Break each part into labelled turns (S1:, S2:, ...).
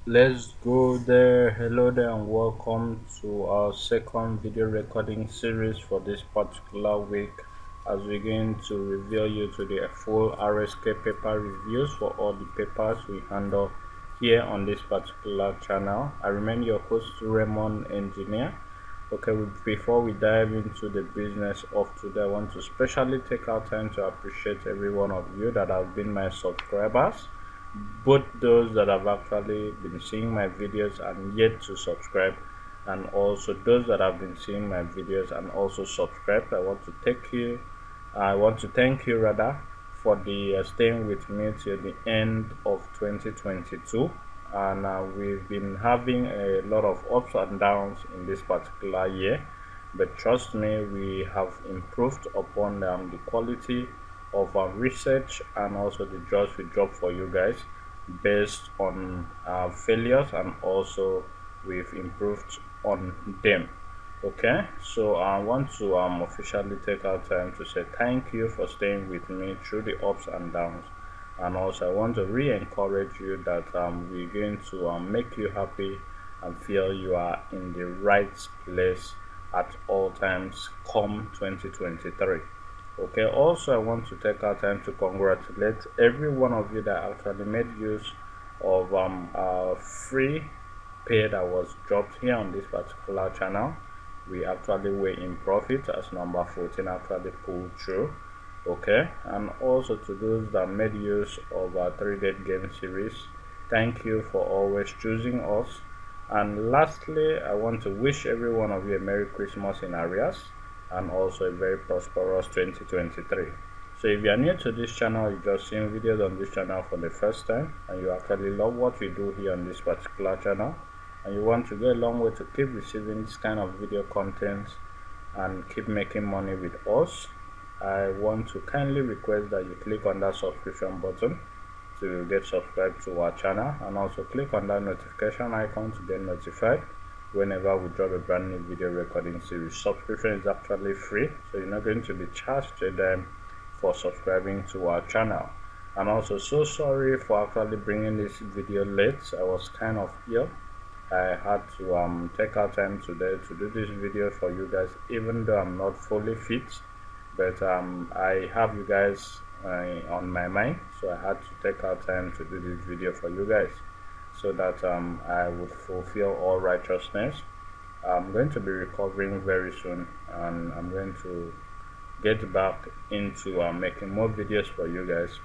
S1: Let's go there. Hello there and welcome to our second video recording series for this particular week, as we're going to reveal you to the full RSK paper reviews for all the papers we handle here on this particular channel. I remain your host Raymond Engineer. Okay, before we dive into the business of today, I want to specially take our time to appreciate every one of you that have been my subscribers, both those that have actually been seeing my videos and yet to subscribe, and also those that have been seeing my videos and also subscribed. I want to thank you rather for the staying with me till the end of 2022. And we've been having a lot of ups and downs in this particular year, but trust me, we have improved upon the quality of our research and also the jobs we drop for you guys based on failures, and also we've improved on them. Okay, so I want to officially take our time to say thank you for staying with me through the ups and downs, and also I want to re-encourage you that we're going to make you happy and feel you are in the right place at all times come 2023. Okay, also I want to take our time to congratulate every one of you that actually made use of our free pay that was dropped here on this particular channel. We actually were in profit as number 14 actually pulled through. Okay, and also to those that made use of our 3-day game series, thank you for always choosing us. And lastly, I want to wish every one of you a Merry Christmas in arrears and also a very prosperous 2023. So if you are new to this channel, you just seen videos on this channel for the first time, and you actually love what we do here on this particular channel, and you want to go a long way to keep receiving this kind of video content and keep making money with us, I want to kindly request that you click on that subscription button to get subscribed to our channel, and also click on that notification icon to get notified whenever we drop a brand new video recording series. Subscription is actually free, so you're not going to be charged a dime for subscribing to our channel. And also, so sorry for actually bringing this video late. I was kind of ill. I had to take our time today to do this video for you guys, even though I'm not fully fit, but I have you guys on my mind, so I had to take our time to do this video for you guys, so that I would fulfill all righteousness. I'm going to be recovering very soon, and I'm going to get back into making more videos for you guys.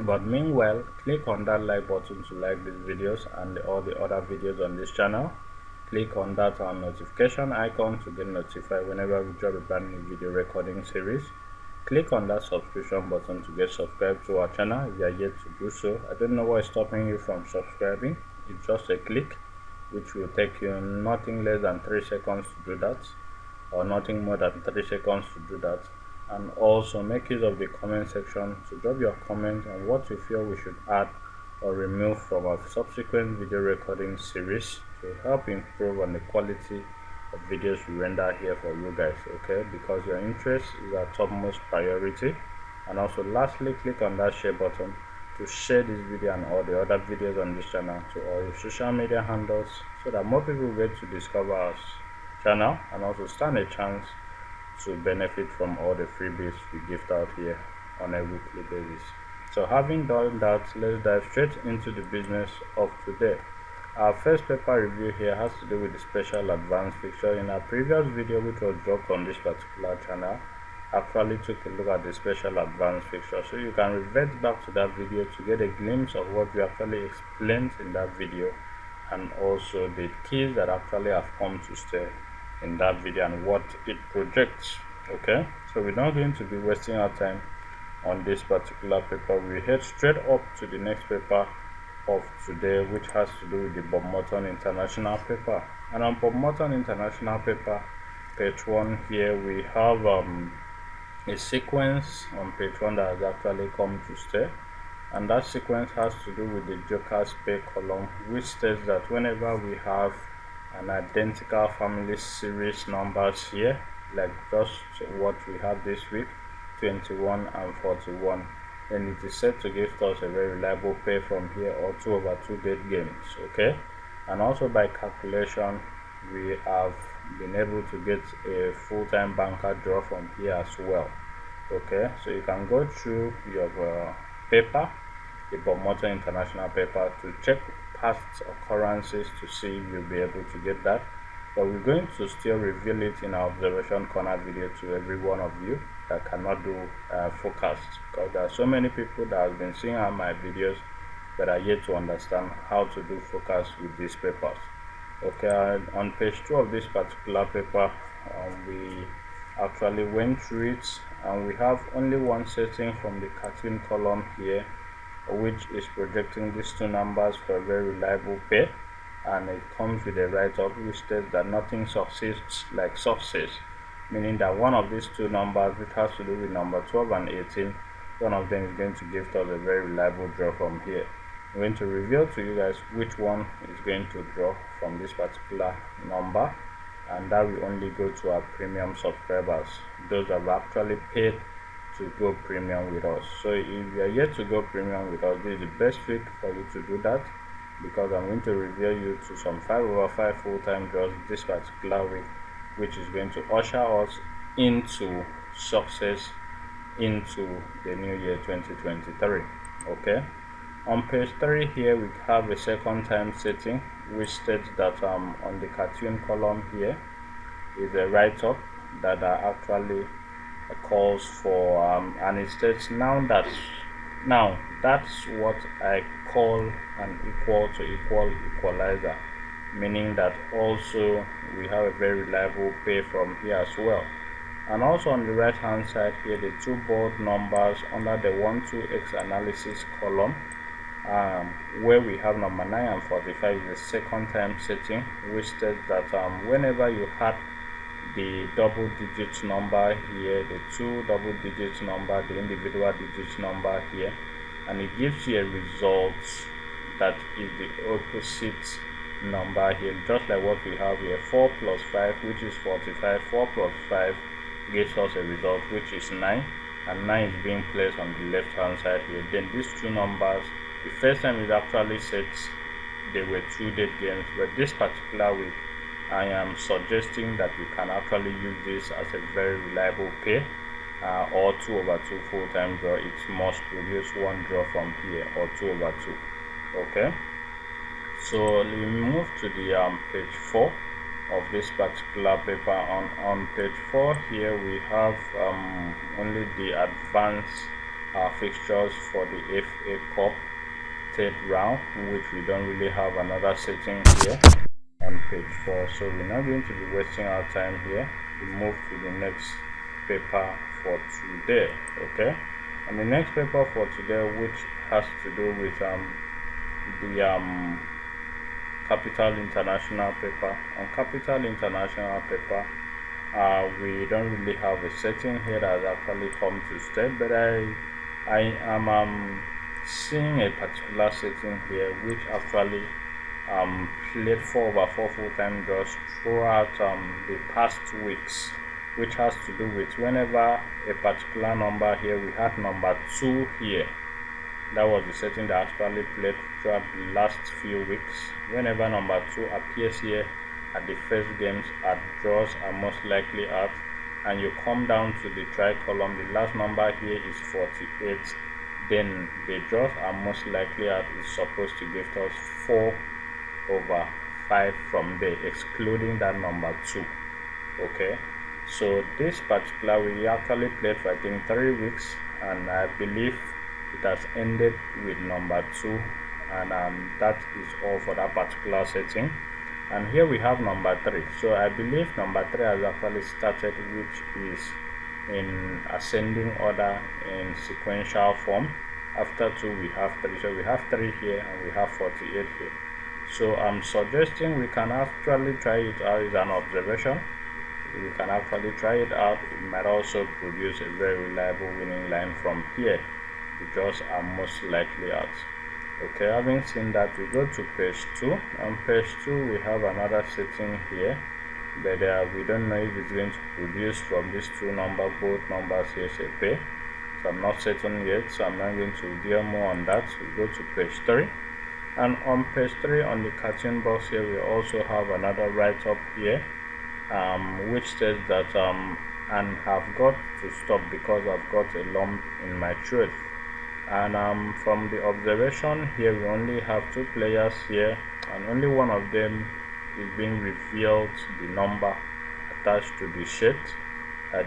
S1: But meanwhile, click on that like button to like these videos and all the other videos on this channel. Click on that notification icon to get notified whenever we drop a brand new video recording series. Click on that subscription button to get subscribed to our channel if you are yet to do so. I don't know what is stopping you from subscribing. It's just a click, which will take you nothing less than 3 seconds to do that, or nothing more than 3 seconds to do that. And also make use of the comment section to drop your comment on what you feel we should add or remove from our subsequent video recording series to help improve on the quality of videos we render here for you guys. Okay, because your interest is our topmost priority. And also lastly, click on that share button to share this video and all the other videos on this channel to all your social media handles, so that more people get to discover our channel and also stand a chance to benefit from all the freebies we gift out here on a weekly basis. So having done that, let's dive straight into the business of today. Our first paper review here has to do with the special advance fixture. In our previous video, which was dropped on this particular channel, actually took a look at the special advance fixture, so you can revert back to that video to get a glimpse of what we actually explained in that video, and also the keys that actually have come to stay in that video and what it projects. Okay, so we're not going to be wasting our time on this particular paper. We head straight up to the next paper of today, which has to do with the Bob Morton International paper. And on Bob Morton International paper, page 1 here, we have a sequence on page 1 that has actually come to stay, and that sequence has to do with the Joker's pay column, which states that whenever we have an identical family series numbers here, like just what we have this week, 21 and 41, then it is set to give us a very reliable pay from here, or 2/2 dead games. Okay, and also by calculation we have been able to get a full-time banker draw from here as well. Okay, so you can go through your paper, the Promoter International paper, to check past occurrences to see if you'll be able to get that. But we're going to still reveal it in our observation corner video to every one of you that cannot do forecast, because there are so many people that have been seeing my videos that are yet to understand how to do forecast with these papers. Okay, on page 2 of this particular paper, we actually went through it, and we have only one setting from the cartoon column here, which is projecting these two numbers for a very reliable pair, and it comes with a write-up which states that nothing succeeds like success, meaning that one of these two numbers, which has to do with number 12 and 18, one of them is going to give us a very reliable draw from here. I'm going to reveal to you guys which one is going to draw from this particular number, and that will only go to our premium subscribers, those that have actually paid to go premium with us. So if you are yet to go premium with us, this is the best week for you to do that, because I'm going to reveal you to some 5/5 full-time draws this particular week, which is going to usher us into success into the new year 2023. Okay, on page 3 here we have a second time setting which states that on the cartoon column here is a write-up that actually calls for and it states now that's what I call an equal to equal equalizer, meaning that also we have a very reliable pay from here as well. And also on the right hand side here, the two bold numbers under the 1-2x analysis column, where we have number 9 and 45 is the second time setting, which states that whenever you had the double digits number here, the two double digits number, the individual digits number here, and it gives you a result that is the opposite number here, just like what we have here, 4 plus 5, which is 45. 4 plus 5 gives us a result which is 9, and 9 is being placed on the left hand side here. Then these two numbers, the first time it actually said they were 2 dead games, but this particular week I am suggesting that you can actually use this as a very reliable pay, or 2/2 full-time draw. It must produce one draw from here, or 2/2. Okay, so we move to the page 4 of this particular paper. On page 4 here we have only the advanced fixtures for the FA Cup third round, which we don't really have another setting here on page 4, so we're not going to be wasting our time here. We move to the next paper for today. Okay, and the next paper for today, which has to do with the Capital International paper. On Capital International paper, we don't really have a setting here that has actually come to stay, but I am seeing a particular setting here which actually played 4/4 full-time draws throughout the past weeks, which has to do with whenever a particular number here, we had number 2 here, that was the setting that actually played throughout the last few weeks. Whenever number 2 appears here at the first games, at draws are most likely out, and you come down to the try column, the last number here is 48, then the draws are most likely out is supposed to give us 4/5 from there, excluding that number 2. Okay, so this particular we actually played for I think 3 weeks, and I believe it has ended with number 2, and that is all for that particular setting. And here we have number 3, so I believe number 3 has actually started, which is in ascending order in sequential form. After 2 we have 3, so we have 3 here and we have 48 here. So I'm suggesting we can actually try it out as an observation. We can actually try it out. It might also produce a very reliable winning line from here. The draws are most likely out. Okay, having seen that, we go to page 2. On page 2 we have another setting here, but we don't know if it's going to produce from these two numbers, both numbers here say pay. So I'm not certain yet, so I'm not going to reveal more on that. We go to page 3, and on page 3 on the cartoon box here we also have another write-up here, which says that and have got to stop because I've got a lump in my throat. And from the observation here, we only have 2 players here, and only one of them is being revealed the number attached to the shirt.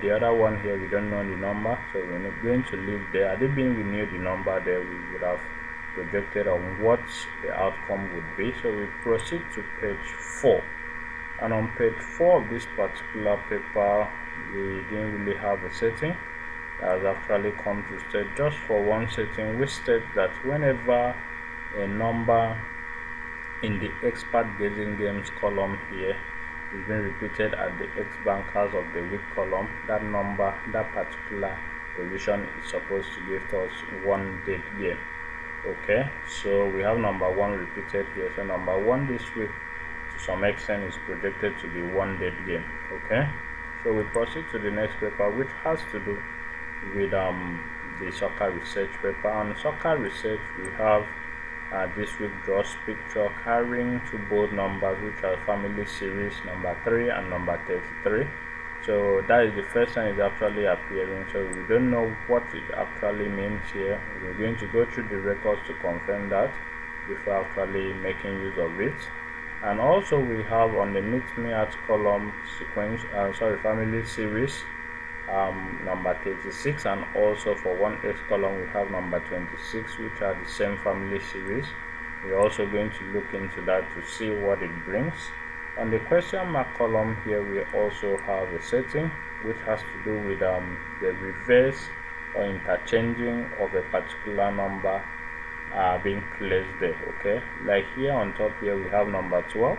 S1: The other one here, we don't know the number, so we're not going to leave there. Had it been we knew the number there, we would have projected on what the outcome would be. So we proceed to page 4, and on page 4 of this particular paper, we didn't really have a setting. Has actually come to state just for one setting, which states that whenever a number in the expert guessing games column here is being repeated at the X bankers of the week column, that number, that particular position is supposed to give us one dead game. Okay, so we have number 1 repeated here. So number 1 this week to some extent is projected to be one dead game. Okay, so we proceed to the next paper, which has to do with the soccer research paper. On soccer research, we have this week draws picture carrying 2 bold numbers, which are family series number 3 and number 33. So that is the first time it's actually appearing, so we don't know what it actually means here. We're going to go through the records to confirm that before actually making use of it. And also we have on the meet me at column sequence family series number 36, and also for 1x column we have number 26, which are the same family series. We're also going to look into that to see what it brings. On the question mark column here, we also have a setting which has to do with the reverse or interchanging of a particular number being placed there. Okay, like here on top here we have number 12,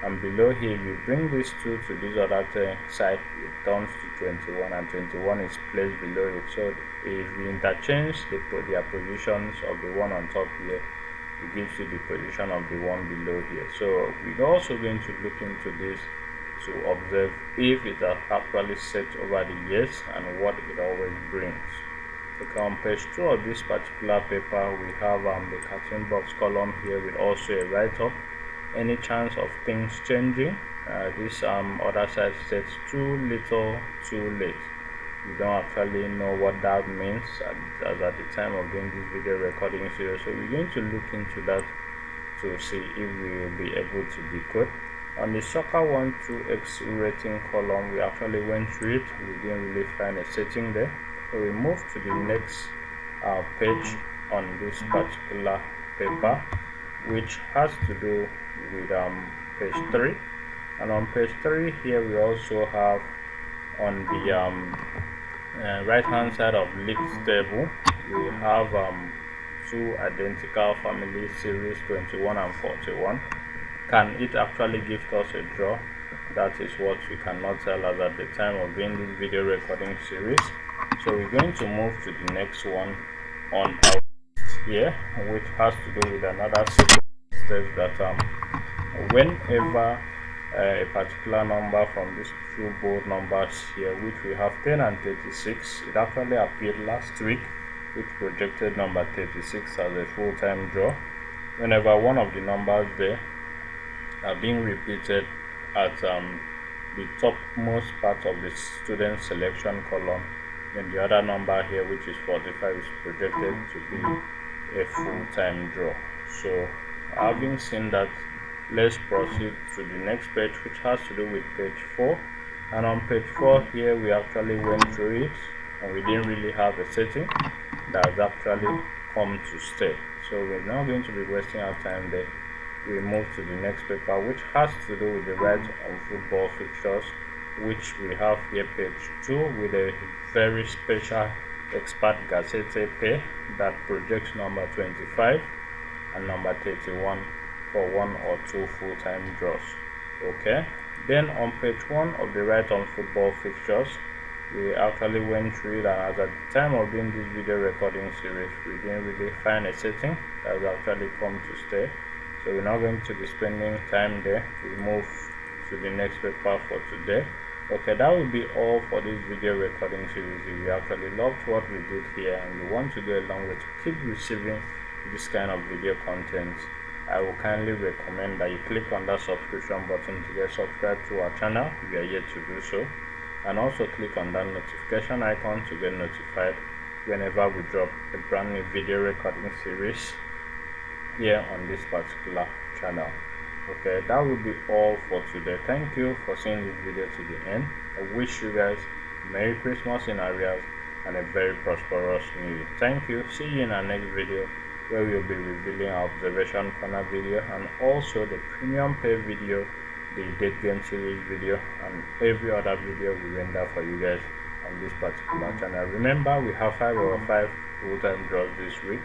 S1: and below here we bring these 2 to this other side, it turns to 21, and 21 is placed below it. So if we interchange their positions of the one on top here, it gives you the position of the one below here. So we're also going to look into this to observe if it has actually set over the years and what it always brings. Okay, on page 2 of this particular paper, we have the cartoon box column here with also a write-up. Any chance of things changing? This other side says too little, too late. We don't actually know what that means as at the time of doing this video recording series, so we're going to look into that to see if we will be able to decode. On the soccer 1-2x rating column, we actually went through it. We didn't really find a setting there, so we move to the next page on this particular paper, which has to do with page 3. And on page 3 here we also have on the right hand side of leagues table, we have 2 identical family series 21 and 41. Can it actually give us a draw? That is what we cannot tell us at the time of doing this video recording series. So we're going to move to the next one on our list here, which has to do with another sequence that whenever a particular number from these 2 bold numbers here, which we have 10 and 36, it actually appeared last week, which projected number 36 as a full-time draw. Whenever one of the numbers there are being repeated at the topmost part of the student selection column, then the other number here, which is 45, is projected to be a full-time draw. So having seen that, let's proceed to the next page, which has to do with page 4. And on page 4 here we actually went through it, and we didn't really have a setting that has actually come to stay. So we're not going to be wasting our time there. We move to the next paper, which has to do with the rights on football fixtures, which we have here page 2 with a very special expert Gazette pair that projects number 25 and number 31 for 1 or 2 full-time draws. Okay, then on page 1 of the right on football fixtures, we actually went through it, and as at the time of doing this video recording series, we didn't really find a setting that has actually come to stay. So we're not going to be spending time there. We move to the next paper for today. Okay, that will be all for this video recording series. If you actually loved what we did here and you want to go a long way to keep receiving this kind of video content, I will kindly recommend that you click on that subscription button to get subscribed to our channel if you are yet to do so, and also click on that notification icon to get notified whenever we drop a brand new video recording series here on this particular channel. Okay, that will be all for today. Thank you for seeing this video to the end. I wish you guys Merry Christmas in arrears and a very prosperous new year. Thank you. See you in our next video, where we'll be revealing our observation corner video and also the premium pay video, the date game series video, and every other video we render for you guys on this particular channel. Remember, we have 5 over 5 full-time draws this week,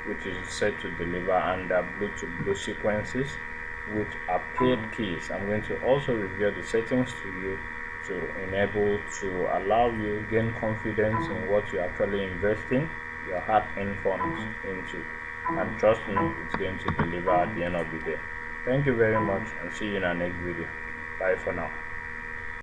S1: which is set to deliver under blue to blue sequences, which are paid keys. I'm going to also reveal the settings to you to enable to allow you gain confidence in what you're actually investing your hard-earned funds into, and trust me, it's going to deliver at the end of the day. Thank you very much, and see you in our next video. Bye for now.